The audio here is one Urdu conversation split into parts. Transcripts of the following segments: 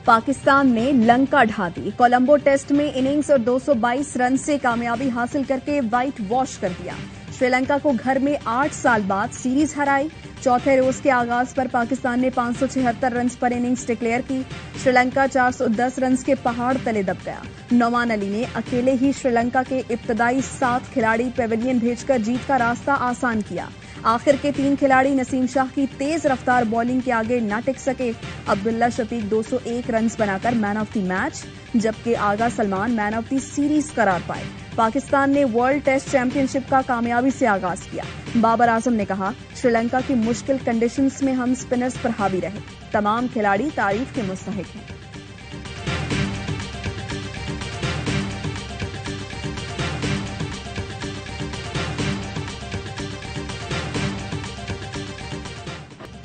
پاکستان نے لنکا ڈھا دی، کولمبو ٹیسٹ میں اننگز اور 222 رن سے کامیابی حاصل کر کے وائٹ واش کر دیا۔ شری لنکا کو گھر میں 8 سال بعد سیریز ہرائی۔ چوتھے روز کے آغاز پر پاکستان نے 576 رنز پر اننگز ڈکلیئر کی۔ شری لنکا 410 رنز کے پہاڑ تلے دب گیا۔ نعمان علی نے اکیلے ہی شری لنکا کے ابتدائی 7 کھلاڑی پیویلین بھیج کر جیت کا راستہ آسان کیا۔ آخر کے 3 کھلاڑی نسیم شاہ کی تیز رفتار بولنگ کے آگے نہ ٹک سکے۔ عبداللہ شفیق 201 رنز بنا کر مین آف دی میچ، جبکہ آغا سلمان مین آف دی سیریز قرار پائے۔ پاکستان نے ورلڈ ٹیسٹ چیمپئن شپ کا کامیابی سے آغاز کیا۔ بابر اعظم نے کہا، شری لنکا کی مشکل کنڈیشنز میں ہم سپنرز پر حاوی رہے، تمام کھلاڑی تعریف کے مستحق ہیں۔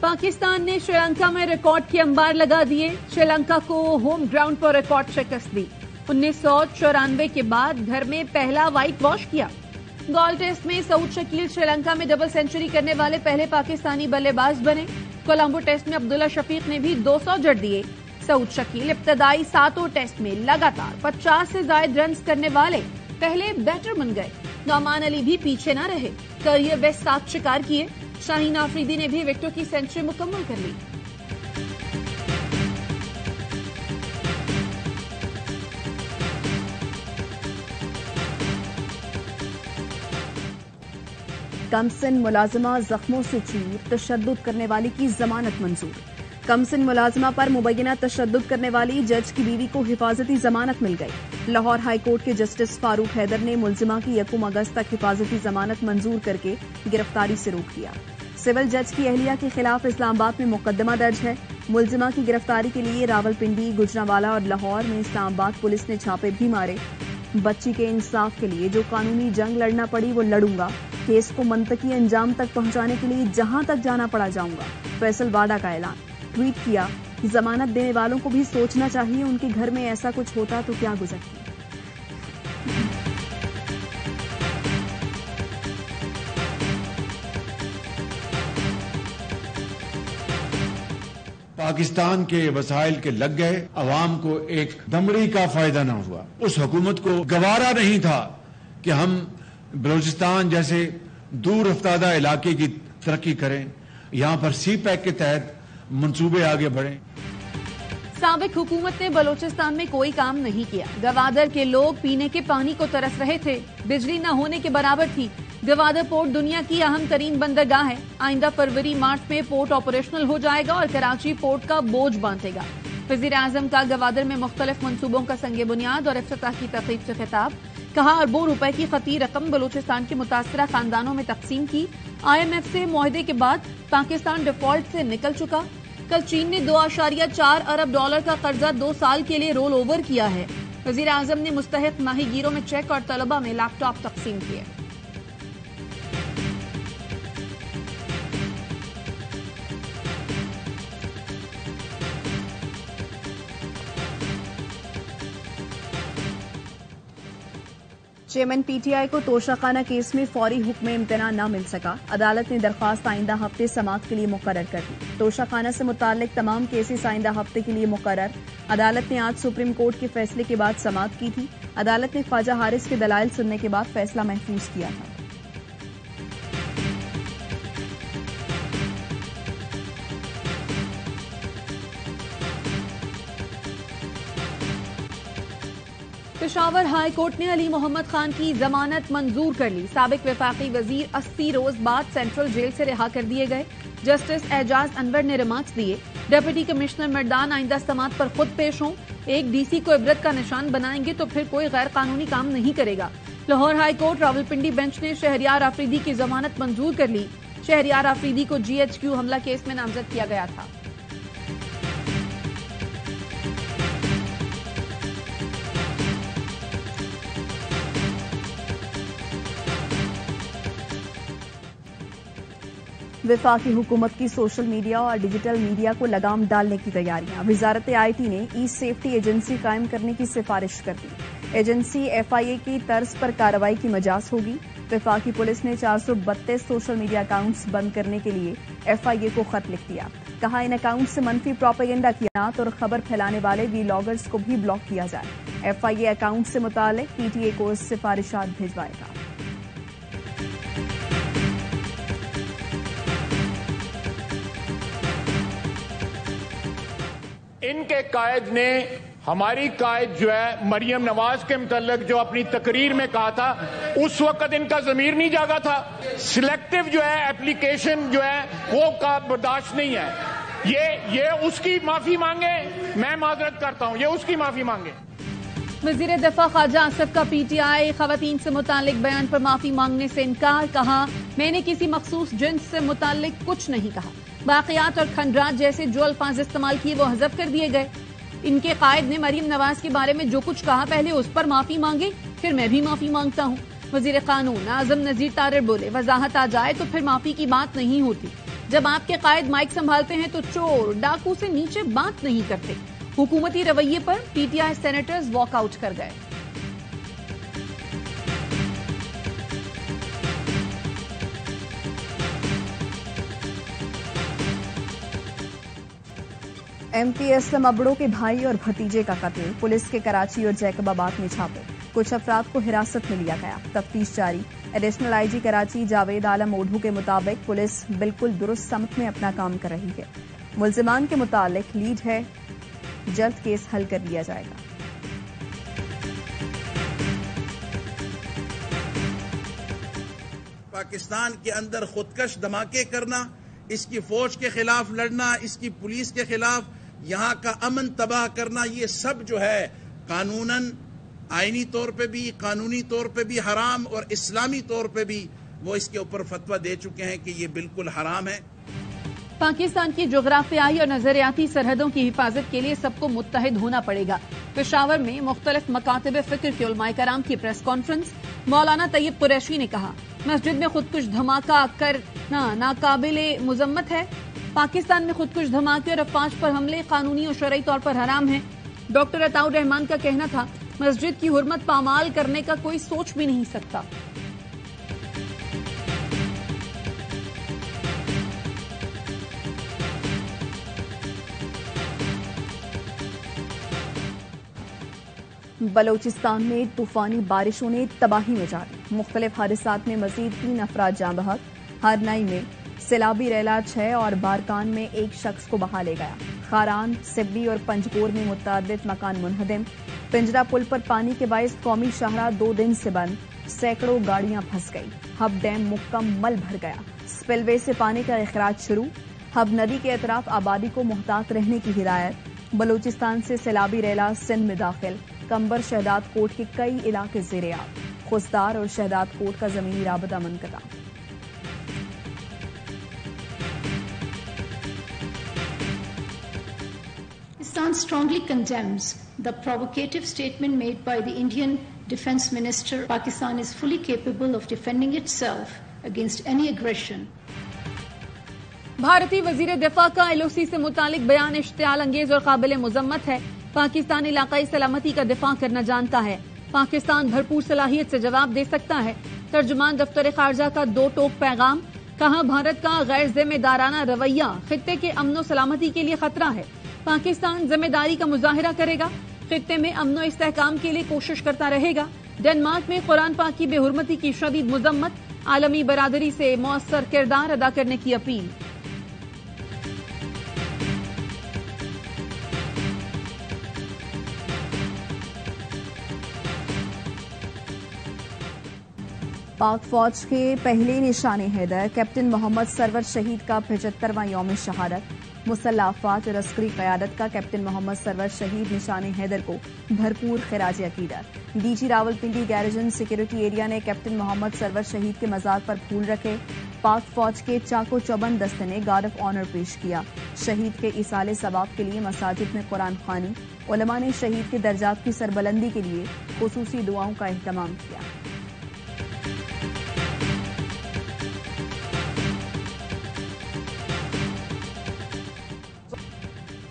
پاکستان نے شری لنکا میں ریکارڈ کے انبار لگا دیے، شری لنکا کو ہوم گراؤنڈ پر ریکارڈ شکست دی۔ 1994 کے بعد گھر میں پہلا وائٹ واش کیا۔ گال ٹیسٹ میں سعود شکیل شری لنکا میں ڈبل سینچری کرنے والے پہلے پاکستانی بلے باز بنے۔ کولمبو ٹیسٹ میں عبداللہ شفیق نے بھی 200 جڑ دیے۔ سعود شکیل ابتدائی 7 ٹیسٹ میں لگاتار 50 سے زائد رنز کرنے والے پہلے بیٹر بن گئے۔ نعمان علی بھی پیچھے نہ رہے، کریئر بیسٹ 7 شکار کیے۔ شاہین آفریدی نے بھی وکٹوں کی سینچری مکمل کر لی۔ کمسن ملازمہ زخموں سے چور، تشدد کرنے والی کی ضمانت منظور۔ کمسن ملازمہ پر مبینہ تشدد کرنے والی جج کی بیوی کو حفاظتی ضمانت مل گئی۔ لاہور ہائی کورٹ کے جسٹس فاروق حیدر نے ملزمہ کی 1 اگست تک حفاظتی ضمانت منظور کر کے گرفتاری سے روک دیا۔ سول جج کی اہلیہ کے خلاف اسلام آباد میں مقدمہ درج ہے۔ ملزمہ کی گرفتاری کے لیے راولپنڈی، گجرانوالہ اور لاہور میں اسلام آباد پولیس نے چھاپے بھی مارے۔ بچی کے انصاف کے لیے جو قانونی جنگ لڑنا پڑی وہ لڑوں گا، کیس کو منطقی انجام تک پہنچانے کے لیے جہاں تک جانا پڑا جاؤں گا، فیصل واڈا کا اعلان۔ ٹویٹ کیا، ضمانت دینے والوں کو بھی سوچنا چاہیے ان کے گھر میں ایسا کچھ ہوتا تو کیا گزرتی۔ پاکستان کے وسائل کے لگ گئے، عوام کو ایک دمڑی کا فائدہ نہ ہوا۔ اس حکومت کو گوارا نہیں تھا کہ ہم بلوچستان جیسے دور افتادہ علاقے کی ترقی کریں، یہاں پر سی پیک کے تحت منصوبے آگے بڑھیں۔ سابق حکومت نے بلوچستان میں کوئی کام نہیں کیا۔ گوادر کے لوگ پینے کے پانی کو ترس رہے تھے، بجلی نہ ہونے کے برابر تھی۔ گوادر پورٹ دنیا کی اہم ترین بندرگاہ ہے۔ آئندہ فروری مارچ میں پورٹ آپریشنل ہو جائے گا اور کراچی پورٹ کا بوجھ بانٹے گا۔ وزیر اعظم کا گوادر میں مختلف منصوبوں کا سنگ بنیاد اور افتتاح کی تقریب سے خطاب۔ کہا، اربوں روپے کی خطی رقم بلوچستان کے متاثرہ خاندانوں میں تقسیم کی۔ IMF سے معاہدے کے بعد پاکستان ڈیفالٹ سے نکل چکا۔ کل چین نے $2.4 ارب کا قرضہ 2 سال کے لیے رول اوور کیا ہے۔ وزیر اعظم نے مستحق ماہی گیروں میں چیک اور طلبہ میں لیپ ٹاپ تقسیم کیے۔ چیئرمین پی ٹی آئی کو توشہ خانہ کیس میں فوری حکم امتناع نہ مل سکا۔ عدالت نے درخواست آئندہ ہفتے سماعت کے لیے مقرر کر دی۔ توشہ خانہ سے متعلق تمام کیسز آئندہ ہفتے کے لیے مقرر۔ عدالت نے آج سپریم کورٹ کے فیصلے کے بعد سماعت کی تھی۔ عدالت نے خواجہ حارث کے دلائل سننے کے بعد فیصلہ محفوظ کیا تھا۔ پشاور ہائی کورٹ نے علی محمد خان کی ضمانت منظور کر لی۔ سابق وفاقی وزیر 80 روز بعد سینٹرل جیل سے رہا کر دیے گئے۔ جسٹس اعجاز انور نے ریمارکس دیے، ڈپٹی کمشنر مردان آئندہ سماعت پر خود پیش ہوں۔ ایک ڈی سی کو عبرت کا نشان بنائیں گے تو پھر کوئی غیر قانونی کام نہیں کرے گا۔ Lahore high court Rawalpindi bench نے شہریار آفریدی کی ضمانت منظور کر لی۔ شہریار آفریدی کو GHQ حملہ کیس میں نامزد کیا گیا تھا۔ وفاقی حکومت کی سوشل میڈیا اور ڈیجیٹل میڈیا کو لگام ڈالنے کی تیاریاں۔ وزارت IT نے ای سیفٹی ایجنسی قائم کرنے کی سفارش کر دی۔ ایجنسی FIA کی طرز پر کارروائی کی مجاز ہوگی۔ وفاقی پولیس نے 432 سوشل میڈیا اکاؤنٹس بند کرنے کے لیے FIA کو خط لکھ دیا۔ کہا ان اکاؤنٹ سے منفی پروپیگنڈا کیات اور خبر پھیلانے والے ویلاگرز کو بھی بلاک کیا جائے۔ FIA اکاؤنٹ سے متعلق PTA کو سفارشات بھیجوائے گا۔ ان کے قائد نے ہماری قائد جو ہے مریم نواز کے متعلق جو اپنی تقریر میں کہا تھا، اس وقت ان کا ضمیر نہیں جاگا تھا۔ سلیکٹو جو ہے اپلیکیشن جو ہے وہ کا برداشت نہیں ہے۔ یہ اس کی معافی مانگے، میں معذرت کرتا ہوں، یہ اس کی معافی مانگے۔ وزیر دفاع خارجہ آصف کا PTI خواتین سے متعلق بیان پر معافی مانگنے سے انکار، کہا میں نے کسی مخصوص جنس سے متعلق کچھ نہیں کہا، باقیات اور کھنڈرات جیسے جو الفاظ استعمال کیے وہ حذف کر دیے گئے۔ ان کے قائد نے مریم نواز کے بارے میں جو کچھ کہا پہلے اس پر معافی مانگے، پھر میں بھی معافی مانگتا ہوں۔ وزیر قانون اعظم نذیر تارڑ بولے وضاحت آ جائے تو پھر معافی کی بات نہیں ہوتی۔ جب آپ کے قائد مائک سنبھالتے ہیں تو چور ڈاکو سے نیچے بات نہیں کرتے۔ حکومتی رویے پر PTI سینیٹرز واک آؤٹ کر گئے۔ MP اسلم ابڑو کے بھائی اور بھتیجے کا قتل، پولیس کے کراچی اور جیکب آباد میں چھاپے، کچھ افراد کو حراست میں لیا گیا، تفتیش جاری۔ ایڈیشنل IG کراچی جاوید عالم اوڈھو کے مطابق پولیس بالکل درست سمت میں اپنا کام کر رہی ہے، ملزمان کے متعلق لیڈ ہے، جلد کیس حل کر لیا جائے گا۔ پاکستان کے اندر خودکش دھماکے کرنا، اس کی فوج کے خلاف لڑنا، اس کی پولیس کے خلاف یہاں کا امن تباہ کرنا، یہ سب جو ہے قانوناً آئینی طور پہ بھی، قانونی طور پہ بھی حرام، اور اسلامی طور پہ بھی وہ اس کے اوپر فتویٰ دے چکے ہیں کہ یہ بالکل حرام ہے۔ پاکستان کی جغرافیائی اور نظریاتی سرحدوں کی حفاظت کے لیے سب کو متحد ہونا پڑے گا۔ پشاور میں مختلف مکاتب فکر کے علماء کرام کی پریس کانفرنس، مولانا طیب قریشی نے کہا مسجد میں خودکش دھماکہ کرنا ناقابل مذمت ہے۔ پاکستان میں خودکش دھماکے اور افواج پر حملے قانونی اور شرعی طور پر حرام ہیں۔ ڈاکٹر عطاء الرحمان کا کہنا تھا مسجد کی حرمت پامال کرنے کا کوئی سوچ بھی نہیں سکتا۔ بلوچستان میں طوفانی بارشوں نے تباہی مچا دی، مختلف حادثات میں مزید 3 افراد جاں بحق، ہرنائی میں سیلابی ریلا 6 اور بارکان میں 1 شخص کو بہا لے گیا، خاران، سبی اور پنجگور میں متعدد مکان منہدم، پنجرا پل پر پانی کے باعث قومی شاہراہ 2 دن سے بند، سینکڑوں گاڑیاں پھنس گئی، ہب ڈیم مکمل بھر گیا، سپل وے سے پانی کا اخراج شروع، ہب ندی کے اطراف آبادی کو محتاط رہنے کی ہدایت، بلوچستان سے سیلابی ریلا سندھ میں داخل، کمبر شہداد کوٹ کے کئی علاقے زیر آب، خوزدار اور شہداد کوٹ کا زمینی رابطہ منقطع۔ Pakistan strongly condemns the provocative statement made by the Indian Defence Minister. Pakistan is fully capable of defending itself against any aggression. بھارتی وزیر دفاع کا LOC سے متعلق بیان اشتعال انگیز اور قابل مذمت ہے۔ پاکستان علاقائی سلامتی کا دفاع کرنا جانتا ہے، پاکستان بھرپور صلاحیت سے جواب دے سکتا ہے۔ ترجمان دفتر خارجہ کا 2 ٹوک پیغام، کہا بھارت کا غیر ذمہ دارانہ رویہ خطے کے امن و سلامتی کے لیے خطرہ ہے، پاکستان ذمہ داری کا مظاہرہ کرے گا، خطے میں امن و استحکام کے لیے کوشش کرتا رہے گا۔ ڈنمارک میں قرآن پاک کی بے حرمتی کی شدید مذمت، عالمی برادری سے مؤثر کردار ادا کرنے کی اپیل۔ پاک فوج کے پہلے نشان حیدر کیپٹن محمد سرور شہید کا 75واں یوم شہادت، مسلح افواج اور عسکری قیادت کا کیپٹن محمد سرور شہید نشان حیدر کو بھرپور خراج عقیدت۔ DG راولپنڈی گیریجن سیکورٹی ایریا نے کیپٹن محمد سرور شہید کے مزار پر پھول رکھے، پاک فوج کے چاکو چوبند دستے نے گارڈ آف آنر پیش کیا۔ شہید کے ایصال ثواب کے لیے مساجد میں قرآن خوانی، علماء نے شہید کے درجات کی سربلندی کے لیے خصوصی دعاؤں کا اہتمام کیا۔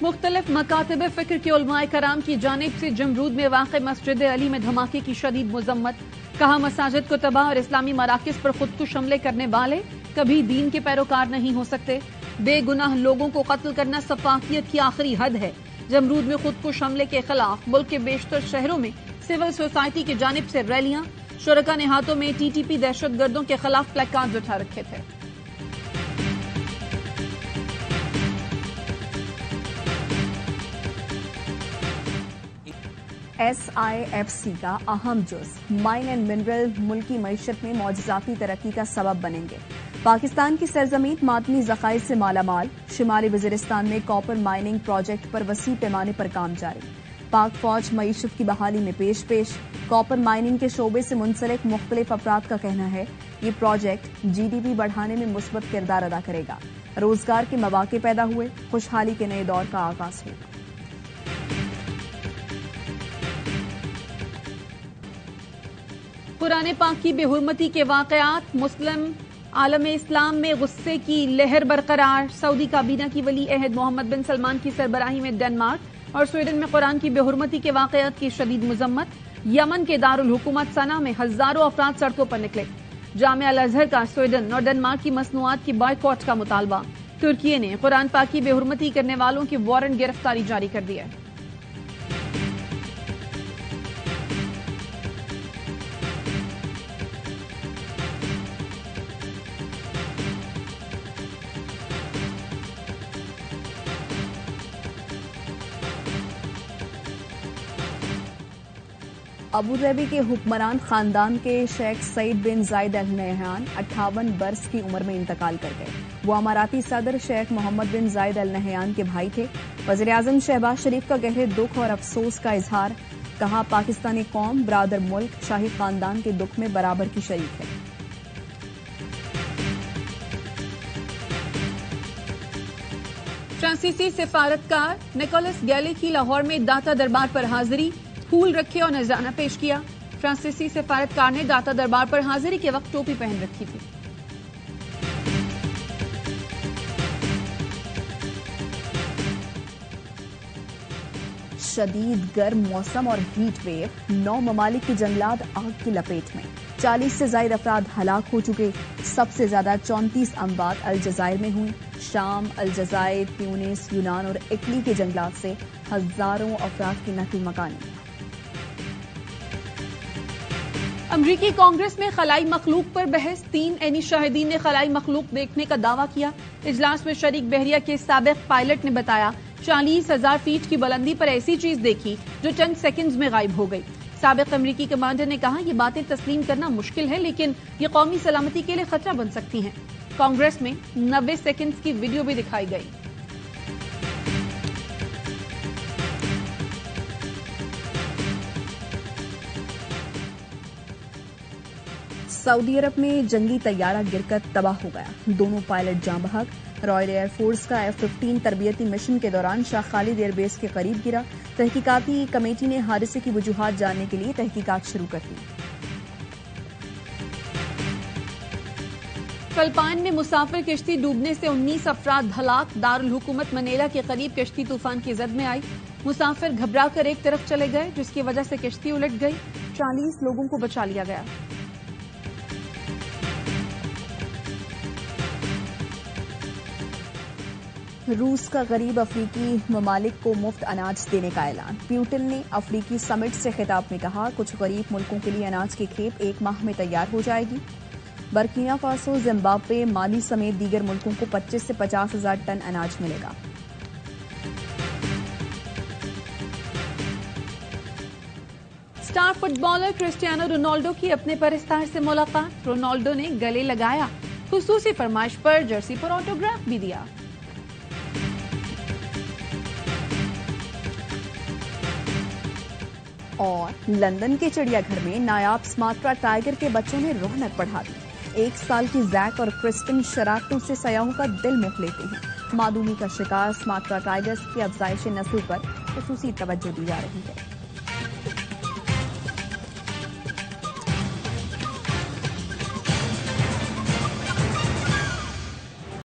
مختلف مکاتب فکر کے علماء کرام کی جانب سے جمرود میں واقع مسجد علی میں دھماکے کی شدید مذمت، کہا مساجد کو تباہ اور اسلامی مراکز پر خودکش حملے کرنے والے کبھی دین کے پیروکار نہیں ہو سکتے۔ بے گناہ لوگوں کو قتل کرنا سفاکیت کی آخری حد ہے. جمرود میں خود کش حملے کے خلاف ملک کے بیشتر شہروں میں سول سوسائٹی کی جانب سے ریلیاں. شرکا نے ہاتھوں میں ٹی ٹی پی دہشت گردوں کے خلاف پلیکارڈز اٹھا رکھے تھے. SIFC کا اہم جز مائن اینڈ منرل ملکی معیشت میں معجزاتی ترقی کا سبب بنیں گے. پاکستان کی سرزمین معدنی ذخائر سے مالا مال. شمالی وزیرستان میں کاپر مائننگ پروجیکٹ پر وسیع پیمانے پر کام جاری. پاک فوج معیشت کی بحالی میں پیش. کاپر مائننگ کے شعبے سے منسلک مختلف افراد کا کہنا ہے یہ پروجیکٹ GDP بڑھانے میں مثبت کردار ادا کرے گا. روزگار کے مواقع پیدا ہوئے. خوشحالی کے نئے دور کا آغاز ہوگا. قرآن پاک کی بے حرمتی کے واقعات. مسلم عالم اسلام میں غصے کی لہر برقرار. سعودی کابینہ کی ولی عہد محمد بن سلمان کی سربراہی میں ڈنمارک اور سویڈن میں قرآن کی بے حرمتی کے واقعات کی شدید مذمت. یمن کے دارالحکومت صنعا میں ہزاروں افراد سڑکوں پر نکلے. جامعہ الازہر کا سویڈن اور ڈنمارک کی مصنوعات کی بائیکاٹ کا مطالبہ. ترکی نے قرآن پاک کی بے حرمتی کرنے والوں کی وارنٹ گرفتاری جاری کر دی ہے. ابوظہبی کے حکمران خاندان کے شیخ سعید بن زائد ال نہیان 58 برس کی عمر میں انتقال کر گئے. وہ اماراتی صدر شیخ محمد بن زائد ال نہیان کے بھائی تھے. وزیراعظم شہباز شریف کا گہرے دکھ اور افسوس کا اظہار. کہا پاکستانی قوم برادر ملک شاہی خاندان کے دکھ میں برابر کی شریک ہے. فرانسیسی سفارتکار نکولس گیلی کی لاہور میں داتا دربار پر حاضری. پھول رکھے اور نذرانہ پیش کیا. فرانسیسی سفارتکار نے داتا دربار پر حاضری کے وقت ٹوپی پہن رکھی تھی. شدید گرم موسم اور ہیٹ ویو. 9 ممالک کی جنگلات آگ کی لپیٹ میں. 40 سے زائد افراد ہلاک ہو چکے. سب سے زیادہ 34 اموات الجزائر میں ہوئی. شام، الجزائر، تیونس، یونان اور اٹلی کے جنگلات سے ہزاروں افراد کی نقل مکانی. امریکی کانگریس میں خلائی مخلوق پر بحث. 3 عینی شاہدین نے خلائی مخلوق دیکھنے کا دعویٰ کیا. اجلاس میں شریک بحریہ کے سابق پائلٹ نے بتایا 40,000 فیٹ کی بلندی پر ایسی چیز دیکھی جو چند سیکنڈز میں غائب ہو گئی. سابق امریکی کمانڈر نے کہا یہ باتیں تسلیم کرنا مشکل ہے لیکن یہ قومی سلامتی کے لیے خطرہ بن سکتی ہیں. کانگریس میں 90 سیکنڈز کی ویڈیو بھی دکھائی گئی. سعودی عرب میں جنگی طیارہ گر کر تباہ ہو گیا. دونوں پائلٹ جاں بحق. رائل ایئر فورس کا F-15 تربیتی مشن کے دوران شاہ خالد ایئر بیس کے قریب گرا. تحقیقاتی کمیٹی نے حادثے کی وجوہات جاننے کے لیے تحقیقات شروع کر دی. فلپائن میں مسافر کشتی ڈوبنے سے 19 افراد ہلاک. دارالحکومت منیلا کے قریب کشتی طوفان کی زد میں آئی. مسافر گھبرا کر ایک طرف چلے گئے جس کی وجہ سے کشتی الٹ گئی. 40 لوگوں کو بچا لیا گیا. روس کا غریب افریقی ممالک کو مفت اناج دینے کا اعلان. پیوٹن نے افریقی سمٹ سے خطاب میں کہا کچھ غریب ملکوں کے لیے اناج کی کھیپ 1 ماہ میں تیار ہو جائے گی. برکینا فاسو، زمبابوے، مالی سمیت دیگر ملکوں کو 25 سے 50,000 ٹن اناج ملے گا. Star footballer Cristiano Ronaldo کی اپنے پرستار سے ملاقات. رونالڈو نے گلے لگایا. خصوصی فرمائش پر جرسی پر آٹوگراف بھی دیا. اور لندن کے چڑیا گھر میں نایاب سماترا ٹائیگر کے بچوں نے رونق بڑھا دی. 1 سال کی زیک اور کرسٹن شرارتوں سے سیاحوں کا دل موہ لیتے ہیں. معدومی کا شکار سماترا ٹائیگرز کی افزائش نسل پر خصوصی توجہ دی جا رہی ہے.